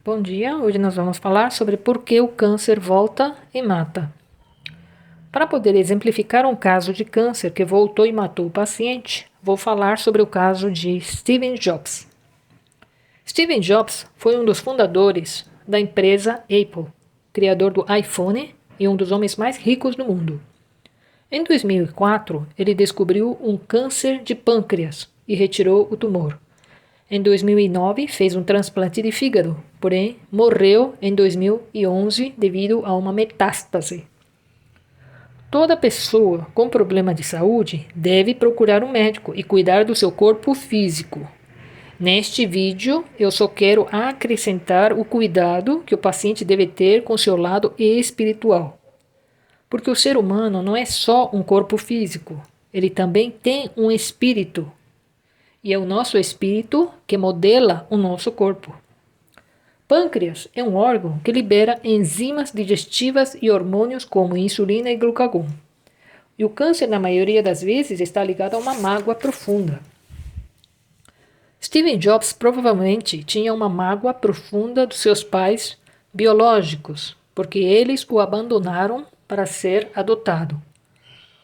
Bom dia, hoje nós vamos falar sobre por que o câncer volta e mata. Para poder exemplificar um caso de câncer que voltou e matou o paciente, vou falar sobre o caso de Steve Jobs. Steve Jobs foi um dos fundadores da empresa Apple, criador do iPhone e um dos homens mais ricos do mundo. Em 2004, ele descobriu um câncer de pâncreas e retirou o tumor. Em 2009, fez um transplante de fígado, porém morreu em 2011 devido a uma metástase. Toda pessoa com problema de saúde deve procurar um médico e cuidar do seu corpo físico. Neste vídeo, eu só quero acrescentar o cuidado que o paciente deve ter com seu lado espiritual. Porque o ser humano não é só um corpo físico, ele também tem um espírito. E é o nosso espírito que modela o nosso corpo. Pâncreas é um órgão que libera enzimas digestivas e hormônios como insulina e glucagon. E o câncer, na maioria das vezes, está ligado a uma mágoa profunda. Steve Jobs provavelmente tinha uma mágoa profunda dos seus pais biológicos, porque eles o abandonaram para ser adotado.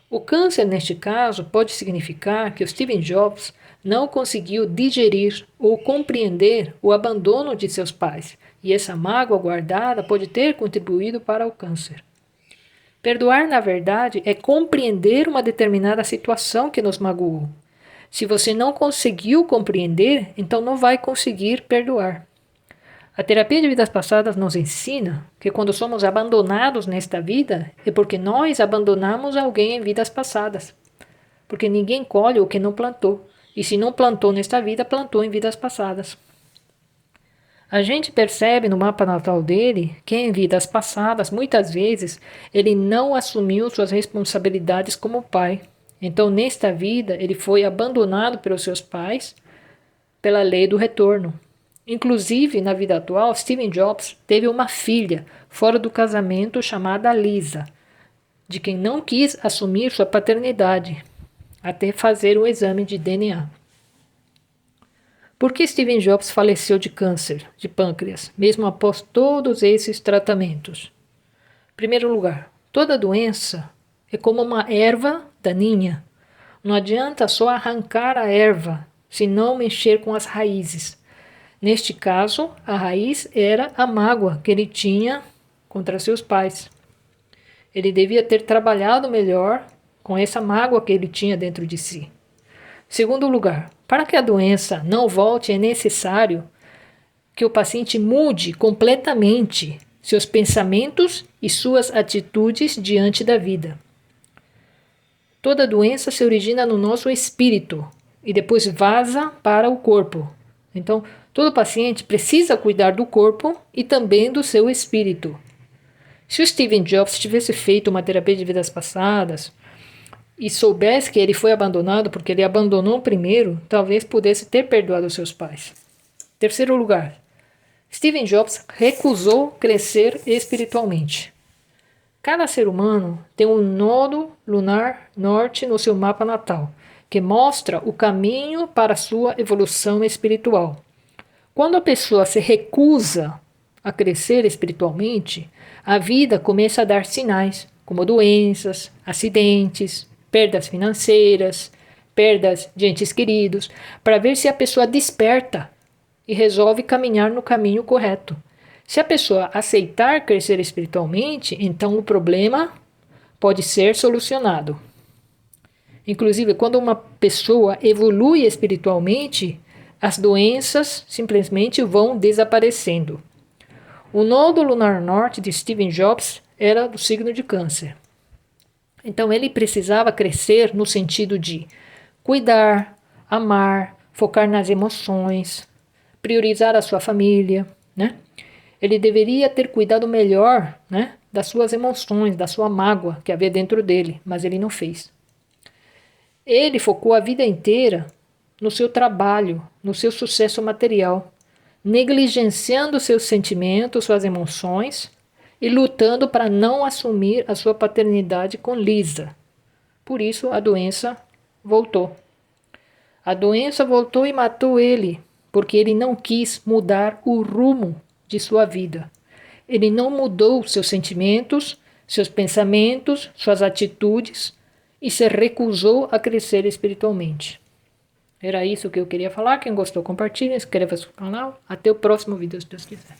O câncer, neste caso, pode significar que o Steve Jobs não conseguiu digerir ou compreender o abandono de seus pais, e essa mágoa guardada pode ter contribuído para o câncer. Perdoar, na verdade, é compreender uma determinada situação que nos magoou. Se você não conseguiu compreender, então não vai conseguir perdoar. A terapia de vidas passadas nos ensina que quando somos abandonados nesta vida é porque nós abandonamos alguém em vidas passadas. Porque ninguém colhe o que não plantou. E se não plantou nesta vida, plantou em vidas passadas. A gente percebe no mapa natal dele que em vidas passadas, muitas vezes, ele não assumiu suas responsabilidades como pai. Então, nesta vida, ele foi abandonado pelos seus pais pela lei do retorno. Inclusive, na vida atual, Steve Jobs teve uma filha fora do casamento chamada Lisa, de quem não quis assumir sua paternidade, até fazer o exame de DNA. Por que Steve Jobs faleceu de câncer de pâncreas, mesmo após todos esses tratamentos? Em primeiro lugar, toda doença é como uma erva daninha. Não adianta só arrancar a erva, se não mexer com as raízes. Neste caso, a raiz era a mágoa que ele tinha contra seus pais. Ele devia ter trabalhado melhor com essa mágoa que ele tinha dentro de si. Segundo lugar, para que a doença não volte, é necessário que o paciente mude completamente seus pensamentos e suas atitudes diante da vida. Toda doença se origina no nosso espírito e depois vaza para o corpo. Então, todo paciente precisa cuidar do corpo e também do seu espírito. Se o Steve Jobs tivesse feito uma terapia de vidas passadas e soubesse que ele foi abandonado porque ele abandonou primeiro, talvez pudesse ter perdoado seus pais. Terceiro lugar, Steve Jobs recusou crescer espiritualmente. Cada ser humano tem um nodo lunar norte no seu mapa natal, que mostra o caminho para a sua evolução espiritual. Quando a pessoa se recusa a crescer espiritualmente, a vida começa a dar sinais, como doenças, acidentes, perdas financeiras, perdas de entes queridos, para ver se a pessoa desperta e resolve caminhar no caminho correto. Se a pessoa aceitar crescer espiritualmente, então o problema pode ser solucionado. Inclusive, quando uma pessoa evolui espiritualmente, as doenças simplesmente vão desaparecendo. O nodo lunar norte de Steve Jobs era do signo de Câncer. Então ele precisava crescer no sentido de cuidar, amar, focar nas emoções, priorizar a sua família, né? Ele deveria ter cuidado melhor, né, das suas emoções, da sua mágoa que havia dentro dele, mas ele não fez. Ele focou a vida inteira no seu trabalho, no seu sucesso material, negligenciando seus sentimentos, suas emoções e lutando para não assumir a sua paternidade com Lisa. Por isso a doença voltou. A doença voltou e matou ele, porque ele não quis mudar o rumo de sua vida. Ele não mudou seus sentimentos, seus pensamentos, suas atitudes e se recusou a crescer espiritualmente. Era isso que eu queria falar. Quem gostou, compartilhe, inscreva-se no canal. Até o próximo vídeo, se Deus quiser.